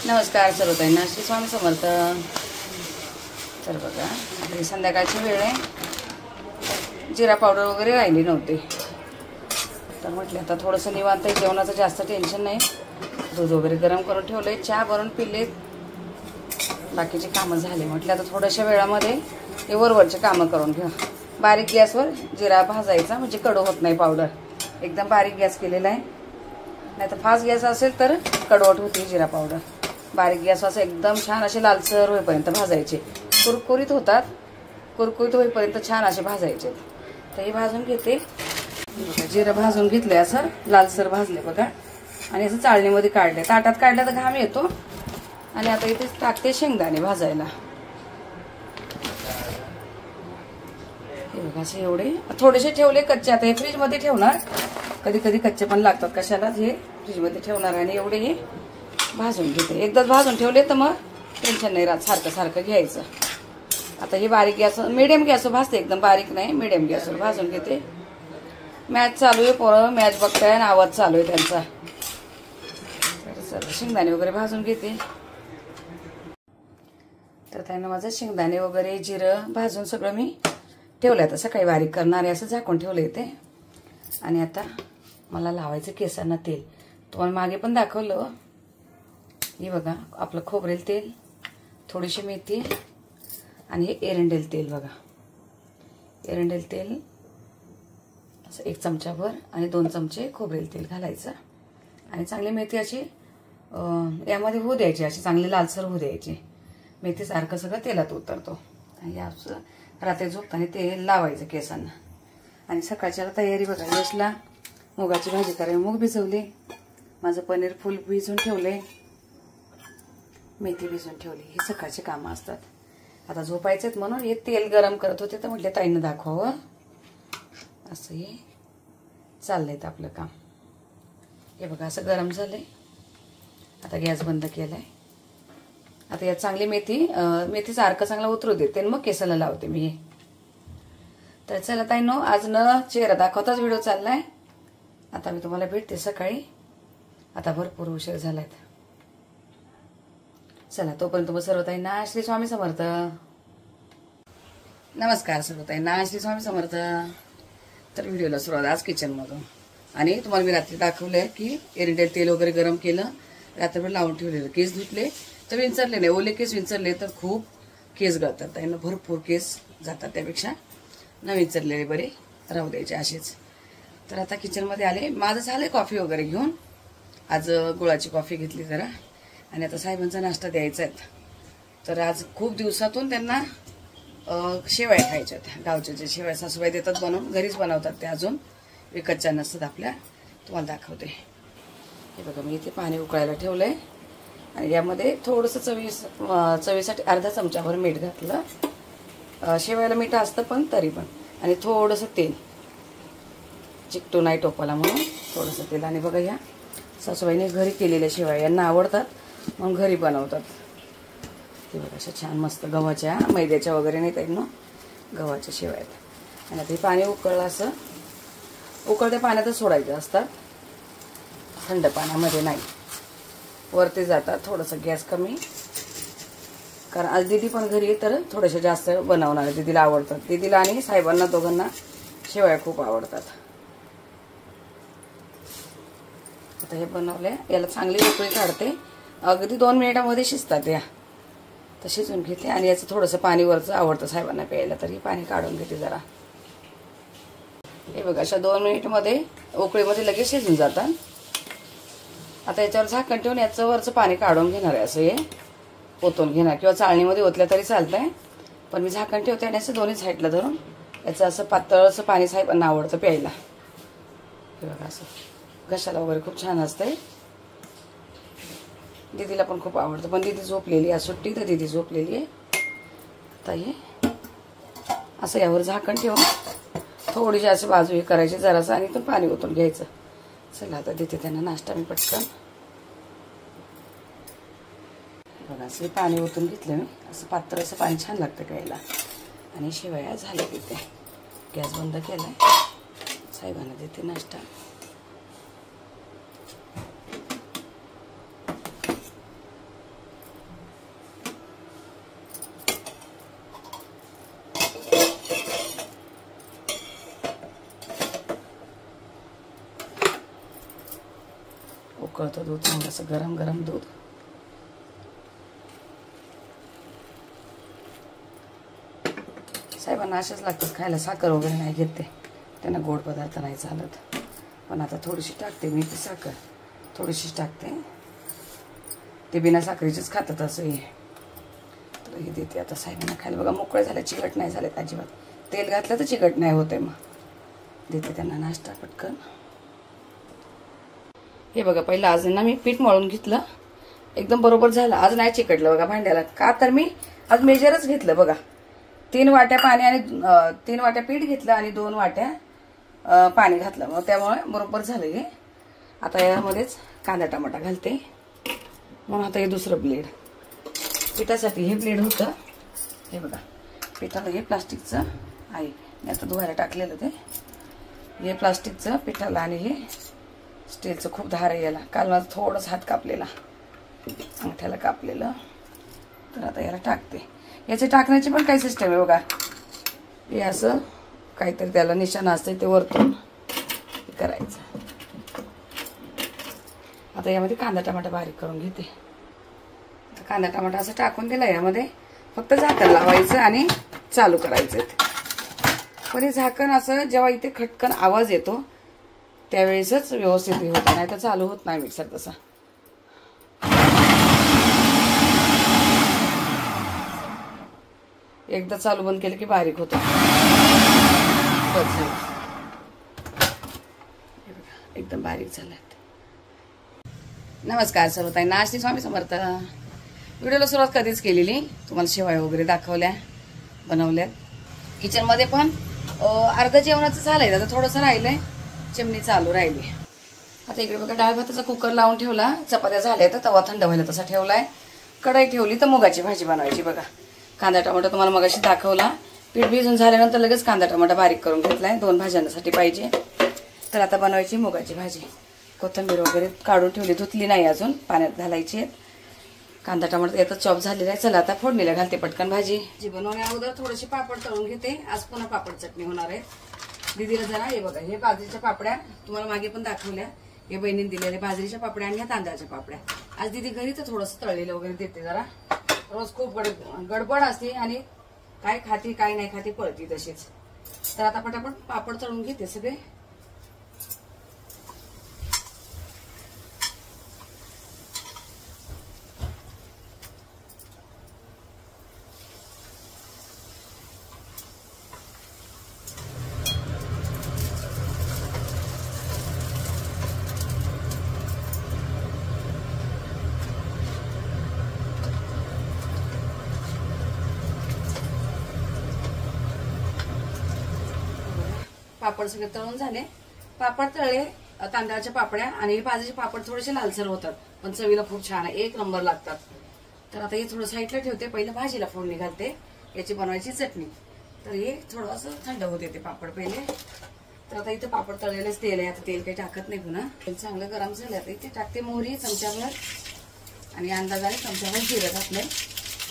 नमस्कार सर्वताईंना श्री स्वामी समर्थ। तर बघा आता संध्याकाळची वेळ आहे, जिरा पावडर वगैरे राहिली नव्हती तर म्हटलं आता थोडंसं निवांत आहे, जेवणाचं जास्त टेन्शन नाही। दूध वगैरे गरम करून ठेवले, चहा बनवून पिले, बाकीचे कामं झाले। म्हटलं आता थोड्याशा वेळामध्ये हे वरवरचे कामं करून घेऊ। बारीक गॅसवर जिरा भाजायचा म्हणजे कडू होत नाही पावडर, एकदम बारीक गॅस केलेला आहे, नाही तर फास्ट गॅस असेल तर कडवट होती जिरा पावडर। बारीक गॅस असं एकदम छान असे लालसर होईपर्यंत भाजायचे, कुरकुरीत होतात, कुरकुरीत होईपर्यंत छान असे भाजायचे। तर हे भाजून घेते, जिरं भाजून घेतले, असं लालसर भाजले बघा, आणि असं चाळणीमध्ये काढले, ताटात काढलं तर घाम येतो। आणि आता इथे टाकते शेंगदाणे भाजायला। हे बघा असे एवढे थोडेसे ठेवले कच्चे, आता हे फ्रीजमध्ये ठेवणार, कधी कधी कच्चे पण लागतात कशाला, हे फ्रीजमध्ये ठेवणार। आणि एवढे हे भाजून घेते, एकदाच भाजून ठेवले तर मग टेन्शन नाही राहत, सारखं सारखं घ्यायचं। आता हे बारीक गॅस, मिडियम गॅसवर भाजते, एकदम बारीक नाही, मिडियम गॅसवर भाजून घेते। मॅच चालू आहे, पोरं मॅच बघताय आणि आवाज चालू आहे त्यांचा। तर शेंगदाणे वगैरे भाजून घेते। तर त्यांना माझं शेंगदाणे वगैरे जिरं भाजून सगळं मी ठेवलं, आता सकाळी बारीक करणार आहे असं झाकून ठेवलं इथे। आणि आता मला लावायचं केसांना तेल, तुम्हाला मागे पण दाखवलं, हे बघा आपलं खोबरेल तेल, थोडीशी मेथी आणि हे एरंडेल तेल बघा। एरंडेल तेल असं 1 चमचाभर आणि 2 चमचे खोबरेल तेल घालायचं। आणि चांगली मेथी अशी यामध्ये होऊ द्यायची, अशी चांगली लालसर होऊ द्यायची। मेथी सारखं सगळं तेलात उतरतो। आणि असं रात्री झोपताना तेल लावायचं केसांना। आणि सकाळच्याला तयारी बघा, यशला मुगाची भाजी करायला मूग भिजवले, माझं पनीर फुल भिजून ठेवले, मेथी भिजून ठेवली, हे सकाळचे कामं असतात। आता झोपायचेत म्हणून हे तेल गरम करत होते, तर म्हटले ताईंना दाखवावं, असं हे चाललंय आपलं काम। हे बघा असं गरम झालंय, आता गॅस बंद केलाय। आता यात चांगली मेथीचा अर्क चांगला उतरू देते, मग केसाला लावते मी हे। तर चला ताईंनो, आज न चेहरा दाखवताच व्हिडिओ चाललाय। आता मी तुम्हाला भेटते सकाळी, आता भरपूर उशीर झालाय। चला तोपर्यंत मग सर्वताईंना श्री स्वामी समर्थ। नमस्कार सर्वताईंना श्री स्वामी समर्थ। तर व्हिडिओला सुरुवात आज किचन मधून। आणि तुम्हाला मी रात्री दाखवलंय की एरंडेल तेल वगैरे गरम केलं, रात्रभर लावून ठेवलेलं, केस धुतले तर विंचरले नाही, ओले केस विंचरले तर खूप केस गळतात, त्यांना भरपूर केस जातात, त्यापेक्षा न विंचरलेले बरे राहू द्यायचे असेच। तर आता किचनमध्ये आले, माझं झालंय कॉफी वगैरे घेऊन, आज गुळाची कॉफी घेतली जरा। आणि आता साहेबांचा नाश्ता द्यायचा आहे, तर आज खूप दिवसातून त्यांना शेवया खायच्या होत्या, गावच्या जे शेवया सासूबाई देतात बनवून, घरीच बनवतात ते, अजून विकतच्या नसतात आपल्या। तुम्हाला दाखवते, हे बघा मी इथे पाणी उकळायला ठेवलंय, आणि यामध्ये थोडंसं चवीसाठी अर्धा चमचाभर मीठ घातलं, शेवयाला मीठ असतं पण तरी पण, आणि थोडंसं तेल, चिकटू नाही टोपाला म्हणून थोडंसं तेल। आणि बघा या सासूबाईने घरी केलेल्या शेवया यांना आवडतात म्हणून घरी बनवतात। ते बघा अशा छान मस्त गव्हाच्या, मैद्याच्या वगैरे नाही ताईंनो, गव्हाच्या शेवया आहेत। आणि आता हे पाणी उकळलं, असं उकळत्या पाण्यातच सोडायचं असतात, थंड पाण्यामध्ये नाही, वरती जातात। थोडंसं गॅस कमी, कारण आज दीदी पण घरी आहे, तर थोडेसे जास्त बनवणार, दीदीला आवडतात, दीदीला आणि साहेबांना दोघांना शेवया खूप आवडतात। आता हे बनवले, याला चांगली उकळी काढते, अगदी 2 मिनिटांमध्ये शिजतात या, तर शिजून घेते। आणि याचं थोडंसं पाणी वरचं आवडतं साहेबांना प्यायला, तरी पाणी काढून घेते जरा। हे बघा अशा 2 मिनिटमध्ये उकळीमध्ये लगेच शिजून जातात। आता याच्यावर झाकण ठेवून याचं वरचं पाणी काढून घेणार आहे, असं हे ओतून घेणार, किंवा चाळणीमध्ये ओतल्या तरी चालतंय, पण मी झाकण ठेवते आणि असं दोन्ही साईडला धरून याचं असं पातळचं पाणी साहेबांना आवडतं प्यायला। हे बघा असं घशाला वगैरे खूप छान असतंय, दीदीला पण खूप आवडतं, पण दीदी झोपलेली आहे, सुट्टी तर दीदी झोपलेली आहे। आता हे असं यावर झाकण ठेवून थोडीशी अशी बाजू हे करायची जरासं, आणि इथून पाणी ओतून घ्यायचं। चला आता देते त्यांना नाश्ता मी पटकन। बघा असं पाणी ओतून घेतलं मी, असं पातळ असं पाणी छान लागतं प्यायला। आणि शेवया झाल्या तिथे, गॅस बंद केलाय, साहेबांना देते नाश्ता। उकळतं दूध, चांगलं असं गरम गरम दूध. साहेबांना अशाच लागतात खायला, साखर वगैरे नाही घेत ते, त्यांना गोड पदार्थ नाही चालत. पण आता थोडीशी टाकते मी ती साखर, थोडीशीच टाकते. ते बिना साखरेचीच खातात असं हे. तर हे देते आता साहेबांना खायला. बघा मोकळे झाले, चिकट नाही झाले अजिबात. तेल घातलं तर चिकट नाही होते. मग देते त्यांना नाश्ता पटकन. हे बघा पहिलं आज ना मी पीठ मळून घेतलं, एकदम बरोबर झालं. आज नाही चिकटलं बघा भांड्याला. का तर मी आज मेजरच घेतलं बघा. 3 वाट्या पाणी आणि 3 वाट्या पीठ घेतलं आणि 2 वाट्या पाणी घातलं. मग त्यामुळे बरोबर झालं हे. आता यामध्येच कांदा टमाटा घालते. म्हणून आता हे दुसरं ब्लेड, पिठासाठी हे ब्लेड होतं. हे बघा पिठाला हे प्लास्टिकचं आहे, मी आता धुवायला टाकलेलं ते. हे प्लास्टिकचं पिठाला आणि हे स्टीलचं खूप धार आहे याला. काल माझा थोडंच हात कापलेला, अंगठ्याला कापलेलं. तर आता याला टाकते. याचे टाकण्याची पण काही सिस्टम आहे बघा. हे असं काहीतरी त्याला निशाण असतं, ते वरतून करायचं. आता यामध्ये कांदा टमाटा बारीक करून घेते. कांदा टमाटा असं टाकून दिला यामध्ये. फक्त झाकण लावायचं आणि चालू करायचं. पण हे झाकण असं जेव्हा इथे खटकन आवाज येतो त्यावेळेसच व्यवस्थित हे होतं, नाही तर चालू होत नाही मिक्सर तसा. एकदा चालू बंद केलं की बारीक होतं. एकदम बारीक झालं. नमस्कार सर्व ताईंना, श्री स्वामी समर्थ. व्हिडिओला सुरुवात कधीच केलेली, तुम्हाला शेवाळ्या वगैरे दाखवल्या, बनवल्या. किचनमध्ये पण अर्ध जेवणाचं झालंय, आता थोडंसं राहिलंय, चिमणी चालू राहिली. आता इकडे बघा डाळ भाताचा कुकर लावून ठेवला. चपात्या झाल्या तर तवा थंड व्हायला तसा ठेवलाय. कढई ठेवली तर मुगाची भाजी बनवायची बघा. कांदा टमाटा तुम्हाला मगाशी दाखवला. पीठ भिजून झाल्यानंतर लगेच कांदा टमाटा बारीक करून घेतलाय, 2 भाज्यांसाठी पाहिजे. तर आता बनवायची मुगाची भाजी. कोथिंबीर वगैरे काढून ठेवली, धुतली नाही अजून, पाण्यात घालायची. कांदा टमाटर यातच चॉप झालेला आहे. चला आता फोडणीला घालते पटकन भाजी. जी बनवण्या अगोदर थोडीशी पापड तळून घेते. आज पुन्हा पापड चटणी होणार आहे. दीदीला जरा हे बघा, हे बाजरीच्या पापड्या तुम्हाला मागे पण दाखवल्या. हे बहिणीने दिलेल्या बाजरीच्या पापड्या आणि ह्या तांदळाच्या पापड्या. आज दीदी घरी तर थोडंसं तळलेलं वगैरे देते. जरा रोज खूप गडबड असते आणि काय खाती काय नाही खाती पळती तशीच. तर आता पटापट पापड तळून घेते सगळे. पापड सगळे तळून झाले. पापड तळले, तांदळाच्या पापड्या आणि बाजरीचे पापड थोडेसे लालसर होतात, पण चवीला खूप छान आहे, 1 नंबर लागतात. तर आता हे थोडं साईडला ठेवते. पहिलं भाजीला फोडणी घालते, याची बनवायची चटणी. तर हे थोडं असं थंड होते ते पापड पहिले. तर आता इथं पापड तळलेलंच तेल आहे, आता तेल काही टाकत नाही पुन्हा. तेल चांगलं गरम झालं. आता इथे टाकते मोहरी चमच्याभर आणि अंदाजाने चमच्याभर जिरं घातलंय.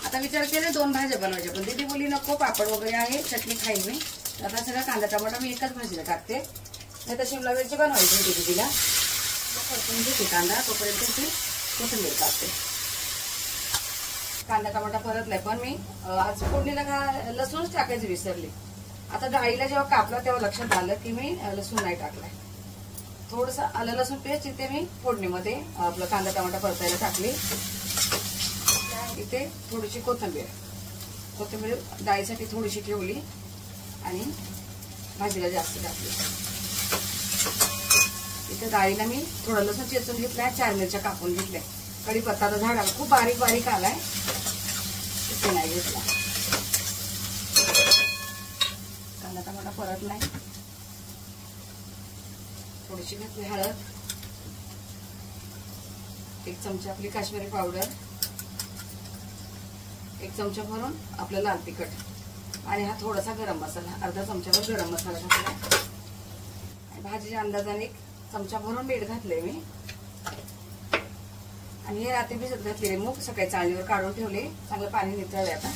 आता विचार केले 2 भाज्या बनवायच्या, पण दीदी बोली नको, पापड वगैरे आहे, चटणी खाईल मी. आता सगळा कांदा टमाटा मी एकाच भाजीला टाकते. नाही तर शिमला मिरची बनवायची होती दीदीला. परतून घेते कांदा, तोपर्यंत ती कोथिंबीर टाकते. कांदा टमाटा परतलाय, पण मी आज फोडणीला लसूणच टाकायची विसरली. आता डाळीला जेव्हा कापला तेव्हा लक्षात आलं की मी लसूण नाही टाकलाय. थोडंसं आलं लसूण पेस्ट इथे मी फोडणीमध्ये आपलं कांदा टमाटा परतायला टाकली. इथे थोडीशी कोथिंबीर डाळीसाठी थोडीशी ठेवली आणि भाजीला जास्त टाकली. इथे डाळीला मी थोडं लसूण चेचून घेतलाय, 4 मिरच्या कापून घेतल्या. कढीपत्ता झाड खूप बारीक बारीक आलाय, इथे नाही घेतला. कांदा टमाटा परतलाय. थोडीशी घातली हळद, 1 चमचा आपली काश्मीरी पावडर, 1 चमचा भरून आपलं लाल तिखट आणि हा थोडासा गरम मसाला, अर्धा चमचाभर गरम मसाला घातला. भाजीच्या अंदाजाने 1 चमचा भरून मीठ घातले मी. आणि हे रात्री भिजत घातलेले मूग सकाळी चाळणीवर काढून ठेवले. चांगलं पाणी नितळले. आता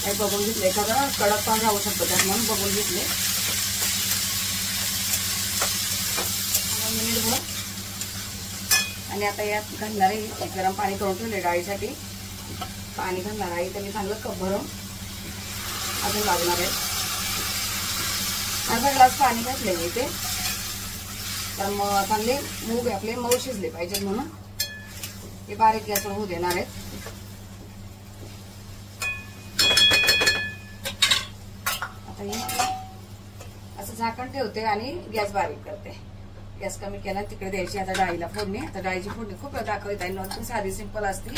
काही बघून घेतले, एखादा कडक पण राहू शकतो त्यात, म्हणून बघून घेतले. मिनिटभर आणि आता यात घालणार आहे गरम पाणी करून ठेवले डाळीसाठी. पाणी घालणार आहे तर मी चांगलं कप भरून अजून लागणार आहे. अर्धा ग्लास पाणी घातले इथे, तर मग चांगले मूग आपले मऊ शिजले पाहिजेत म्हणून हे बारीक गॅसवर होऊ देणार आहेत. आता हे असं झाकण ठेवते आणि गॅस बारीक करते. गॅस कमी केला तिकडे द्यायची आता डाळीला फोडणी. आता डाळीची फोडणी खूप वेळ दाखवत आहे, नॉर्मल साधी सिंपल असते.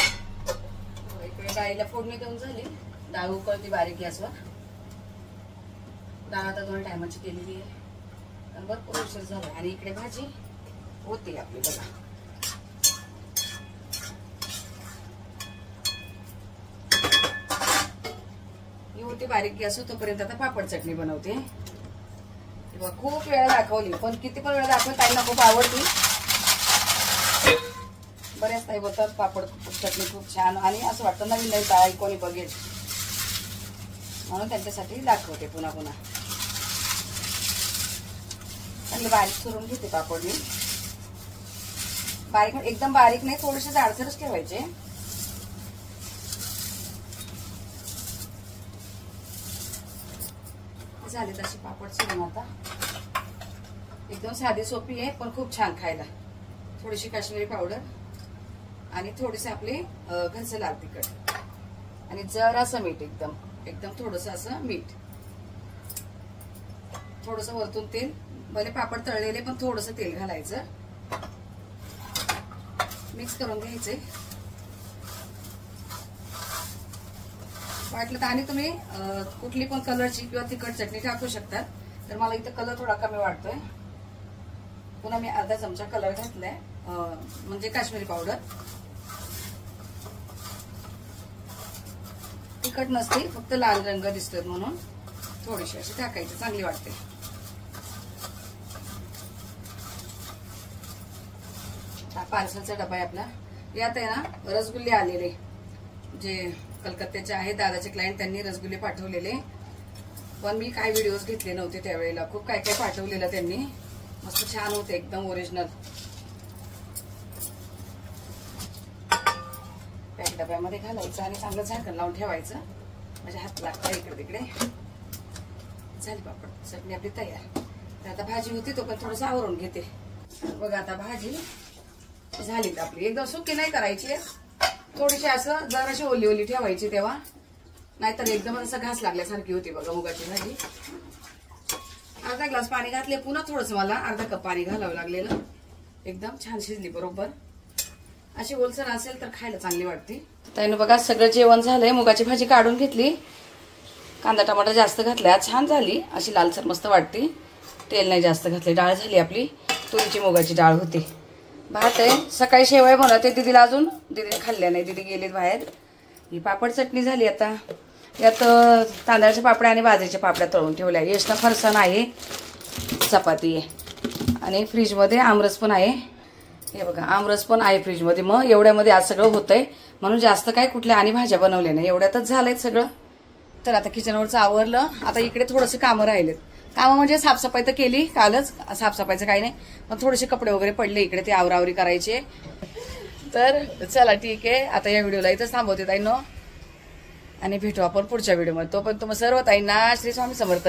इकडे डाळीला फोडणी देऊन झाली, डाळ उकळती बारीक गॅसवर. डाळ आता 2 टायमाची केलेली आहे, तर भरपूर उशीर झाला. आणि इकडे भाजी होती आपली बघा. ही होती बारीक गॅस, तोपर्यंत आता पापड चटणी बनवते. खूप वेळा दाखवली, पण किती पण वेळा दाखवली ताईंना खूप आवडती. बऱ्याच ताई बोलतात पापड चटणी खूप छान, आणि असं वाटतं नवीन नवीन ताई कोणी बघेल म्हणून त्यांच्यासाठी दाखवते पुन्हा पुन्हा. चांगले बारीक करून घेते पापड मी. बारीक एकदम बारीक नाही, थोडेसे जाडसरच ठेवायचे. झाले तशी पापड चिरून. आता एकदम साधी सोपी आहे पण खूप छान खायला. थोडीशी काश्मीरी पावडर आणि थोडेसे आपले घरचं लाल तिखट आणि जरासं मीठ, एकदम थोडंसं असं मीठ, थोडंसं वरतून तेल. भले पापड तळलेले पण थोडंसं तेल घालायचं, मिक्स करून घ्यायचे. वाटलं तर आणि तुम्ही कुठली पण कलरची किंवा तिखट चटणी टाकू शकता. तर मला इथं कलर थोडा कमी वाटतोय. पुन्हा मी अर्धा चमचा कलर घातलाय, म्हणजे काश्मीरी पावडर. तिखट नसते, फक्त लाल रंग दिसतोय म्हणून थोडीशी अशी टाकायची, चांगली वाटते. पार्सलचा डबा आहे आपला. यात आहे ना रसगुल्ले आलेले, जे कलकत्त्याचे आहेत, दादाचे क्लायंट, त्यांनी रसगुल्ले पाठवलेले. पण मी काय व्हिडिओज घेतले नव्हते त्यावेळेला. खूप काय काय पाठवलेलं त्यांनी, मस्त छान होते एकदम ओरिजिनल. पॅक डब्यामध्ये घालायचं आणि चांगलं झाकण लावून ठेवायचं. माझ्या हात लागतं इकडे तिकडे. झाली पापड चटणी आपली तयार. तर आता भाजी होती तो पण थोडंसं आवरून घेते. बघा आता भाजी झाली आपली. एकदम सुकी नाही करायची, थोडीशी असं जराशी ओली ओली ठेवायची तेव्हा, नाहीतर एकदम असं घास लागल्यासारखी होती बघा मुगाची भाजी. अर्धा ग्लास पाणी घातले, पुन्हा थोडंसं मला अर्धा कप पाणी घालावं लागलेलं. एकदम छान शिजली बरोबर. अशी ओलसर असेल तर खायला चांगली वाटते. ताईनं बघा सगळं जेवण झालंय. मुगाची भाजी काढून घेतली, कांदा टमाटर जास्त घातला, छान झाली अशी लालसर मस्त वाटते. तेल नाही जास्त घातले. डाळ झाली आपली, तुरीची मुगाची डाळ होती. भात आहे, सकाळी शेवया बनवते दीदीला, अजून दीदीने खाल्ल्या नाही, दीदी गेलेत बाहेर. ही पापड चटणी झाली. आता यात तांदळाच्या पापड्या आणि बाजरीच्या पापड्या तळून ठेवल्या. यशना फरसाण आहे, चपाती आहे आणि फ्रीजमध्ये आमरस पण आहे. हे बघा आमरस पण आहे फ्रीजमध्ये. मग एवढ्यामध्ये आज सगळं होतंय म्हणून जास्त काय कुठल्या आणि भाज्या बनवल्या नाही, एवढ्यातच झालंय सगळं. तर आता किचनवरचं आवरलं. आता इकडे थोडेसे कामं राहिलेत. कामं म्हणजे साफसफाई तर केली कालच, साफसफाईचं काही नाही, पण थोडेसे कपडे वगैरे पडले इकडे, ते आवरावरी करायचे. तर चला ठीक आहे, आता या व्हिडिओला इथंच थांबवते ताईंनो, आणि भेटू आपण पुढच्या व्हिडिओमध्ये. तोपर्यंत तुम्हाला सर्व ताईंना श्री स्वामी समर्थ.